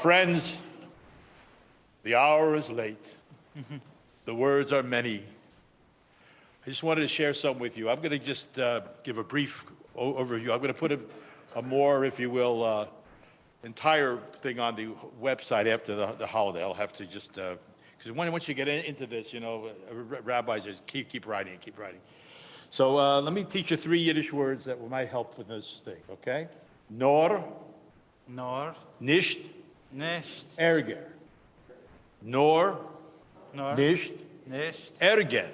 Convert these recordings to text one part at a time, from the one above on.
Friends, the hour is late. The words are many. I just wanted to share some with you. I'm going to just give a brief overview. I'm going to put a more, if you will, entire thing on the website after the holiday. I'll have to just, because once you get into this, you know, rabbis just keep writing and keep writing. So let me teach you 3 Yiddish words that might help with this thing, okay? Nor, nicht, Ärger. Nor, nicht, Ärger.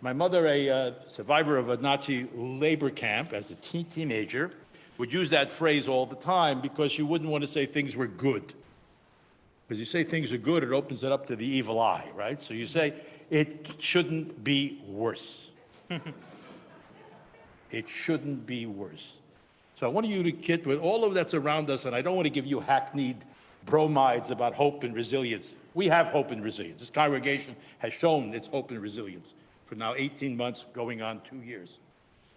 My mother, a survivor of a Nazi labor camp as a teenager, would use that phrase all the time because she wouldn't want to say things were good. Because you say things are good, it opens it up to the evil eye, right? So you say, it shouldn't be worse. It shouldn't be worse. So I want you to get with all of that's around us, and I don't want to give you hackneyed bromides about hope and resilience. We have hope and resilience. This congregation has shown its hope and resilience for now 18 months, going on 2 years.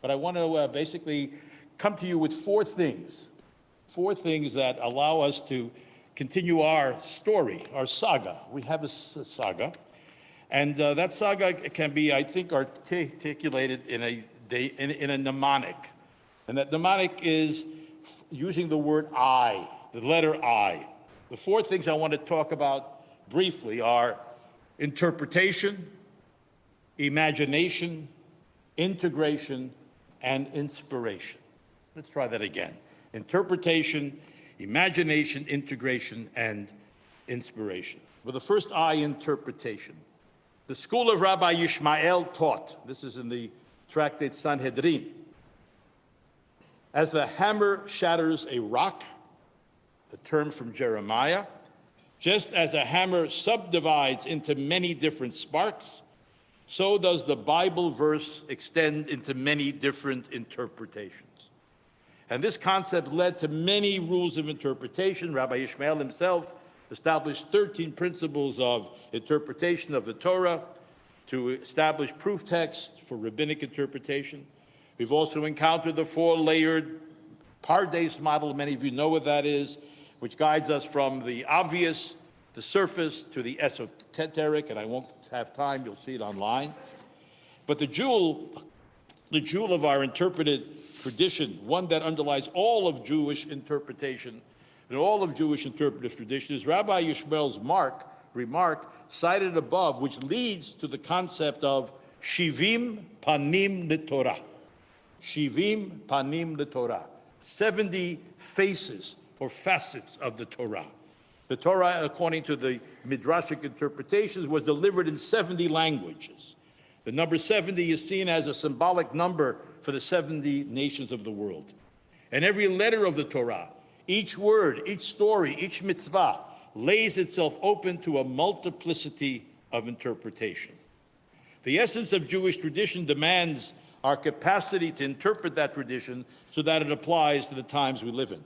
But I want to basically come to you with 4 things that allow us to continue our story, our saga. We have a saga, and that saga can be, I think, articulated in a mnemonic. And that mnemonic is using the word I, the letter I. The 4 things I want to talk about briefly are interpretation, imagination, integration, and inspiration. Let's try that again. Interpretation, imagination, integration, and inspiration. Well, the first I, interpretation. The school of Rabbi Yishmael taught, this is in the tractate Sanhedrin, as the hammer shatters a rock, a term from Jeremiah, just as a hammer subdivides into many different sparks, so does the Bible verse extend into many different interpretations. And this concept led to many rules of interpretation. Rabbi Yishmael himself established 13 principles of interpretation of the Torah to establish proof texts for rabbinic interpretation. We've also encountered the 4-layered Pardes model. Many of you know what that is, which guides us from the obvious, the surface, to the esoteric, and I won't have time, you'll see it online. But the jewel of our interpreted tradition, one that underlies all of Jewish interpretation and all of Jewish interpretive tradition, is Rabbi Yishmael's remark cited above, which leads to the concept of Shivim Panim LeTorah. Shivim Panim LeTorah. 70 faces or facets of the Torah. The Torah, according to the Midrashic interpretations, was delivered in 70 languages. The number 70 is seen as a symbolic number for the 70 nations of the world. And every letter of the Torah, each word, each story, each mitzvah, lays itself open to a multiplicity of interpretation. The essence of Jewish tradition demands our capacity to interpret that tradition so that it applies to the times we live in.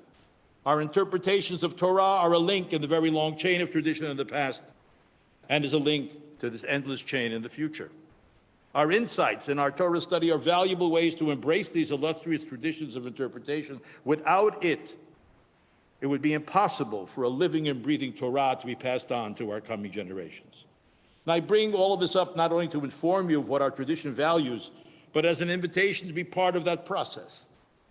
Our interpretations of Torah are a link in the very long chain of tradition in the past, and is a link to this endless chain in the future. Our insights in our Torah study are valuable ways to embrace these illustrious traditions of interpretation. Without it would be impossible for a living and breathing Torah to be passed on to our coming generations. And I bring all of this up not only to inform you of what our tradition values, but as an invitation to be part of that process.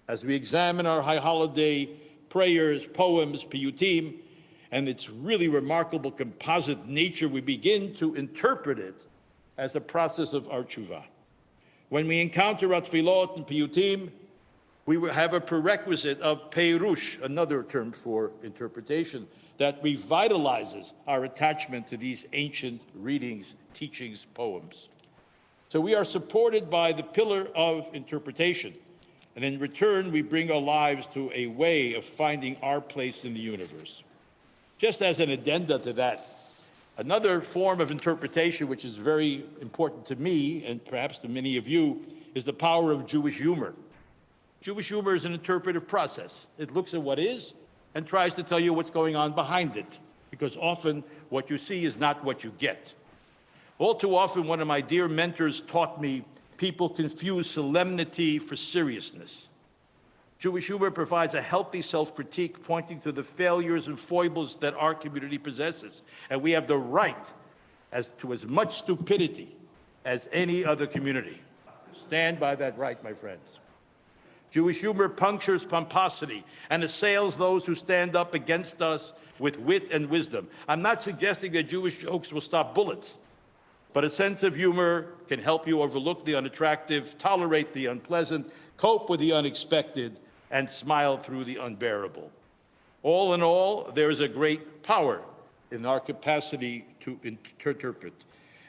As we examine our high holiday prayers, poems, piyutim, and its really remarkable composite nature, we begin to interpret it as a process of our tshuva. When we encounter our tefillot and piyutim, we will have a prerequisite of peirush, another term for interpretation, that revitalizes our attachment to these ancient readings, teachings, poems. So we are supported by the pillar of interpretation, and in return, we bring our lives to a way of finding our place in the universe. Just as an addenda to that, another form of interpretation, which is very important to me, and perhaps to many of you, is the power of Jewish humor. Jewish humor is an interpretive process. It looks at what is and tries to tell you what's going on behind it, because often what you see is not what you get. All too often, one of my dear mentors taught me people confuse solemnity for seriousness. Jewish humor provides a healthy self-critique, pointing to the failures and foibles that our community possesses. And we have the right to as much stupidity as any other community. Stand by that right, my friends. Jewish humor punctures pomposity and assails those who stand up against us with wit and wisdom. I'm not suggesting that Jewish jokes will stop bullets, but a sense of humor can help you overlook the unattractive, tolerate the unpleasant, cope with the unexpected, and smile through the unbearable. All in all, there is a great power in our capacity to interpret.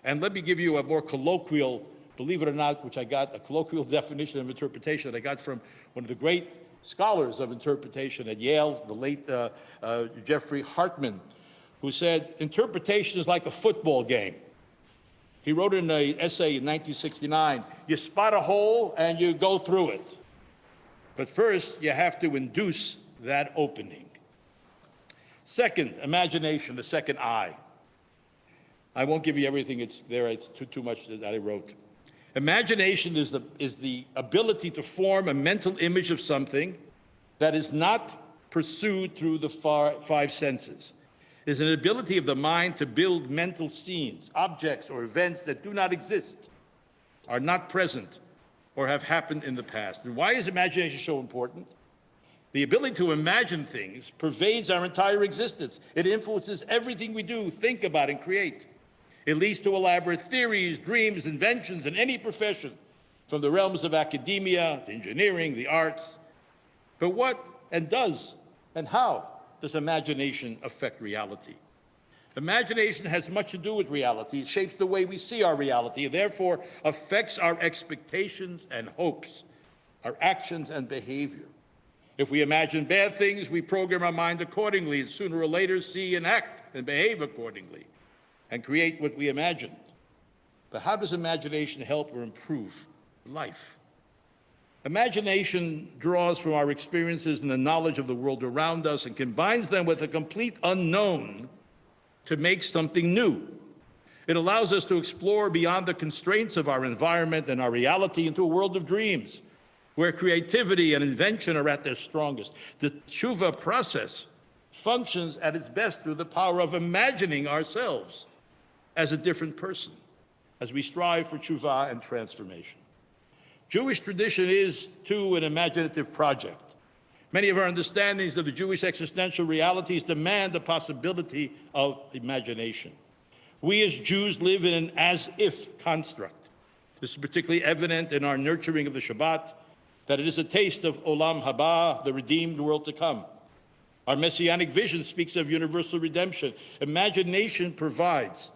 And let me give you a more colloquial, believe it or not, which I got, a colloquial definition of interpretation that I got from one of the great scholars of interpretation at Yale, the late Jeffrey Hartman, who said, interpretation is like a football game. He wrote in an essay in 1969, you spot a hole and you go through it. But first, you have to induce that opening. Second, imagination, the second eye. I won't give you everything, it's there, it's too much that I wrote. Imagination is the ability to form a mental image of something that is not pursued through the five senses. It is an ability of the mind to build mental scenes, objects, or events that do not exist, are not present, or have happened in the past. And why is imagination so important? The ability to imagine things pervades our entire existence. It influences everything we do, think about, and create. It leads to elaborate theories, dreams, inventions in any profession, from the realms of academia to engineering, the arts. But what and how does imagination affect reality? Imagination has much to do with reality. It shapes the way we see our reality, and therefore affects our expectations and hopes, our actions and behavior. If we imagine bad things, we program our mind accordingly, and sooner or later see and act and behave accordingly, and create what we imagined. But how does imagination help or improve life? Imagination draws from our experiences and the knowledge of the world around us and combines them with a complete unknown to make something new. It allows us to explore beyond the constraints of our environment and our reality into a world of dreams, where creativity and invention are at their strongest. The tshuva process functions at its best through the power of imagining ourselves as a different person, as we strive for tshuva and transformation. Jewish tradition is, too, an imaginative project. Many of our understandings of the Jewish existential realities demand the possibility of imagination. We as Jews live in an as-if construct. This is particularly evident in our nurturing of the Shabbat, that it is a taste of Olam Haba, the redeemed world to come. Our messianic vision speaks of universal redemption. Imagination provides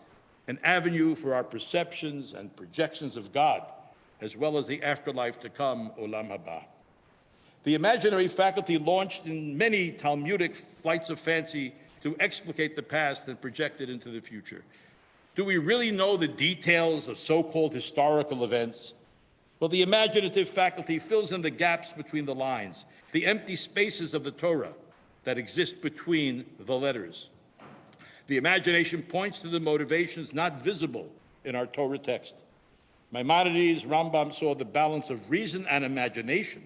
an avenue for our perceptions and projections of God, as well as the afterlife to come, Olam Haba. The imaginary faculty launched in many Talmudic flights of fancy to explicate the past and project it into the future. Do we really know the details of so-called historical events? Well, the imaginative faculty fills in the gaps between the lines, the empty spaces of the Torah that exist between the letters. The imagination points to the motivations not visible in our Torah text. Maimonides, Rambam saw the balance of reason and imagination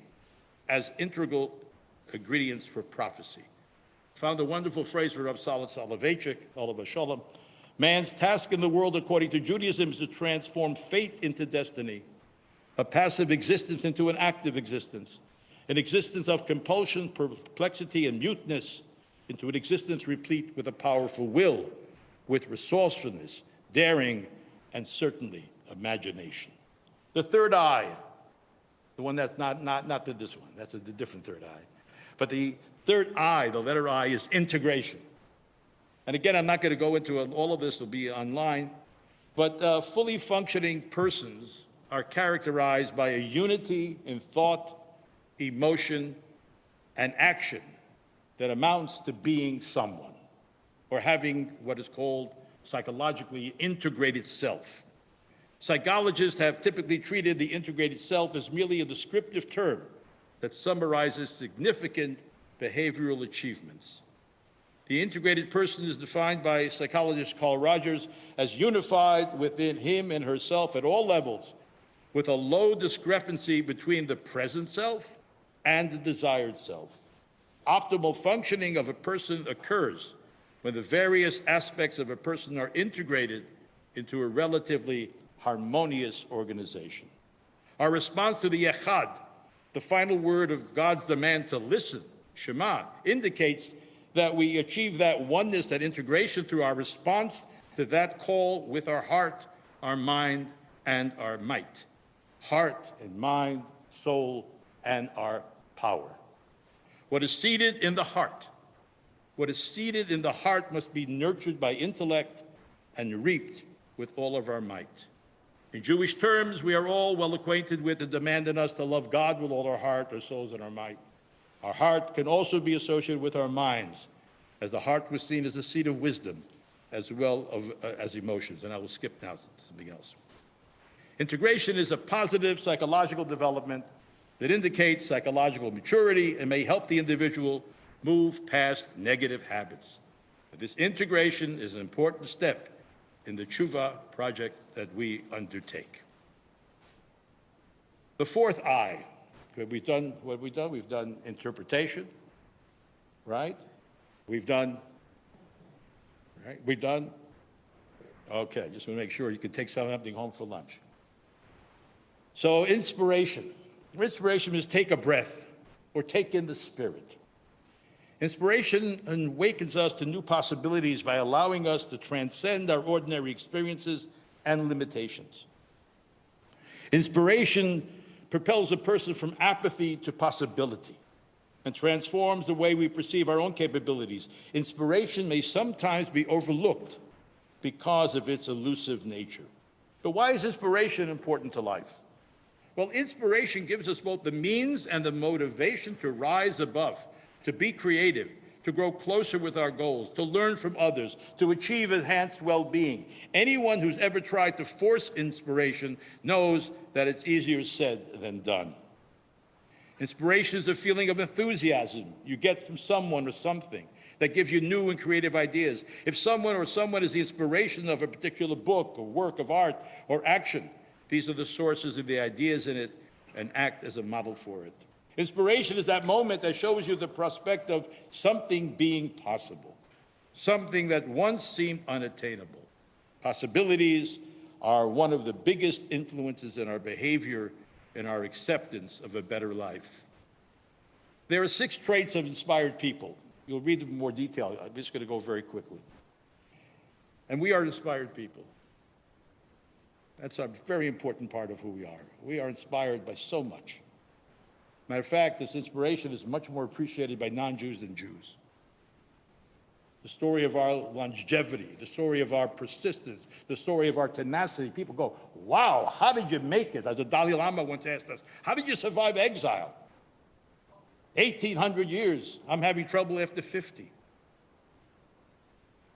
as integral ingredients for prophecy. Found a wonderful phrase for Rav Salat Soloveitchik, Olav Shalom. Man's task in the world, according to Judaism, is to transform fate into destiny, a passive existence into an active existence, an existence of compulsion, perplexity, and muteness into an existence replete with a powerful will, with resourcefulness, daring, and certainly imagination. The third eye, the one that's not this one, that's a different third eye. But the third eye, the letter I, is integration. And again, I'm not going to go into all of this, will be online, but fully functioning persons are characterized by a unity in thought, emotion, and action that amounts to being someone, or having what is called psychologically integrated self. Psychologists have typically treated the integrated self as merely a descriptive term that summarizes significant behavioral achievements. The integrated person is defined by psychologist Carl Rogers as unified within him and herself at all levels, with a low discrepancy between the present self and the desired self. Optimal functioning of a person occurs when the various aspects of a person are integrated into a relatively harmonious organization. Our response to the Echad, the final word of God's demand to listen, Shema, indicates that we achieve that oneness, that integration through our response to that call with our heart, our mind, and our might. Heart and mind, soul, and our power. What is seated in the heart must be nurtured by intellect and reaped with all of our might. In Jewish terms, we are all well acquainted with the demand on us to love God with all our heart, our souls, and our might. Our heart can also be associated with our minds, as the heart was seen as a seat of wisdom, as well as emotions. And I will skip now to something else. Integration is a positive psychological development that indicates psychological maturity and may help the individual move past negative habits. But this integration is an important step in the tshuva project that we undertake. The fourth I. We've done interpretation, right? We've done. Okay, just want to make sure you can take something home for lunch. So inspiration. Inspiration is take a breath or take in the Spirit. Inspiration awakens us to new possibilities by allowing us to transcend our ordinary experiences and limitations. Inspiration propels a person from apathy to possibility and transforms the way we perceive our own capabilities. Inspiration may sometimes be overlooked because of its elusive nature. But why is inspiration important to life? Well, inspiration gives us both the means and the motivation to rise above, to be creative, to grow closer with our goals, to learn from others, to achieve enhanced well-being. Anyone who's ever tried to force inspiration knows that it's easier said than done. Inspiration is a feeling of enthusiasm you get from someone or something that gives you new and creative ideas. If someone or someone is the inspiration of a particular book or work of art or action, these are the sources of the ideas in it and act as a model for it. Inspiration is that moment that shows you the prospect of something being possible, something that once seemed unattainable. Possibilities are one of the biggest influences in our behavior and our acceptance of a better life. There are 6 traits of inspired people. You'll read them in more detail. I'm just going to go very quickly. And we are inspired people. That's a very important part of who we are. We are inspired by so much. Matter of fact, this inspiration is much more appreciated by non-Jews than Jews. The story of our longevity, the story of our persistence, the story of our tenacity. People go, wow, how did you make it? As the Dalai Lama once asked us, how did you survive exile? 1,800 years. I'm having trouble after 50.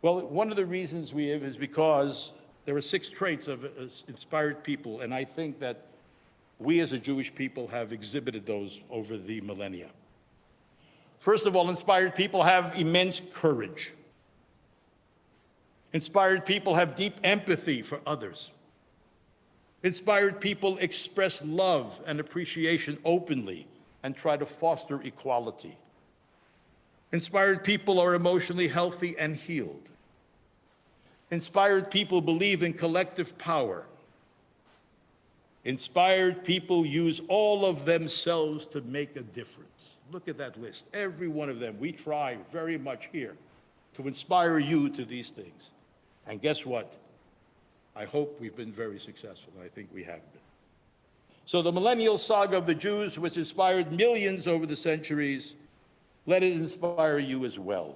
Well, one of the reasons we have is because there are 6 traits of inspired people, and I think that we as a Jewish people have exhibited those over the millennia. First of all, inspired people have immense courage. Inspired people have deep empathy for others. Inspired people express love and appreciation openly and try to foster equality. Inspired people are emotionally healthy and healed. Inspired people believe in collective power. Inspired people use all of themselves to make a difference. Look at that list, every one of them. We try very much here to inspire you to these things. And guess what? I hope we've been very successful, and I think we have been. So the millennial saga of the Jews, which inspired millions over the centuries, let it inspire you as well.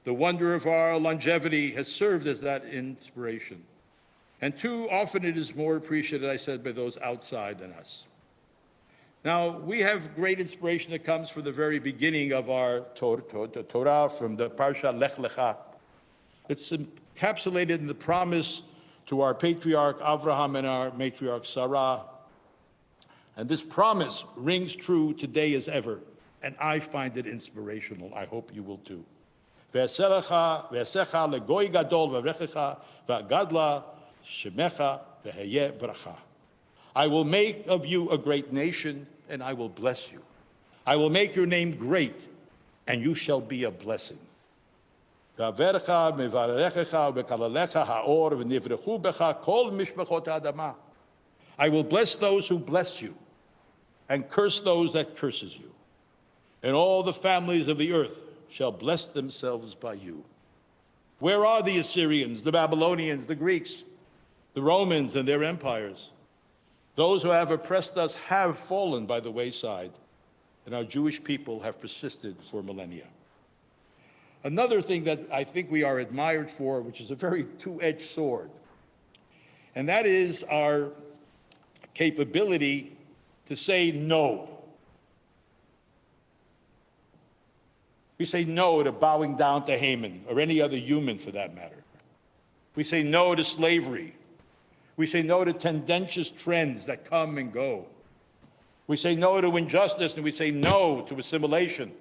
The wonder of our longevity has served as that inspiration. And too often it is more appreciated, I said, by those outside than us. Now, we have great inspiration that comes from the very beginning of our Torah, from the Parsha Lech Lecha. It's encapsulated in the promise to our patriarch Avraham and our matriarch Sarah. And this promise rings true today as ever, and I find it inspirational. I hope you will too. Ve'asecha legoy gadol v'avrechecha v'agadla shemecha v'heyeh bracha. I will make of you a great nation, and I will bless you. I will make your name great, and you shall be a blessing. I will bless those who bless you, and curse those that curses you. And all the families of the earth shall bless themselves by you. Where are the Assyrians, the Babylonians, the Greeks, the Romans and their empires? Those who have oppressed us have fallen by the wayside, and our Jewish people have persisted for millennia. Another thing that I think we are admired for, which is a very two-edged sword, and that is our capability to say no. We say no to bowing down to Haman, or any other human for that matter. We say no to slavery. We say no to tendentious trends that come and go. We say no to injustice, and we say no to assimilation.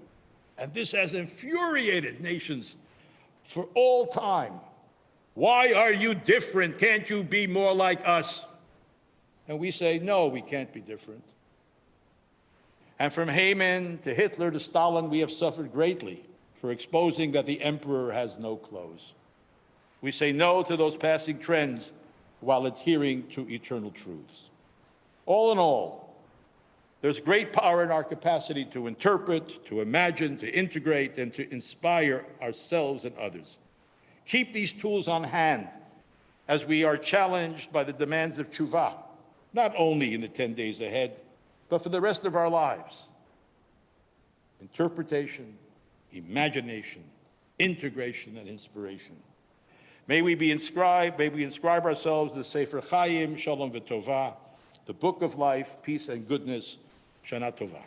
And this has infuriated nations for all time. Why are you different? Can't you be more like us? And we say, no, we can't be different. And from Haman to Hitler to Stalin, we have suffered greatly for exposing that the emperor has no clothes. We say no to those passing trends while adhering to eternal truths. All in all, there's great power in our capacity to interpret, to imagine, to integrate, and to inspire ourselves and others. Keep these tools on hand as we are challenged by the demands of tshuva, not only in the 10 days ahead, but for the rest of our lives. Interpretation, imagination, integration, and inspiration. May we inscribe ourselves the Sefer Chaim, Shalom V'Tovah, the book of life, peace and goodness. Shana Tova.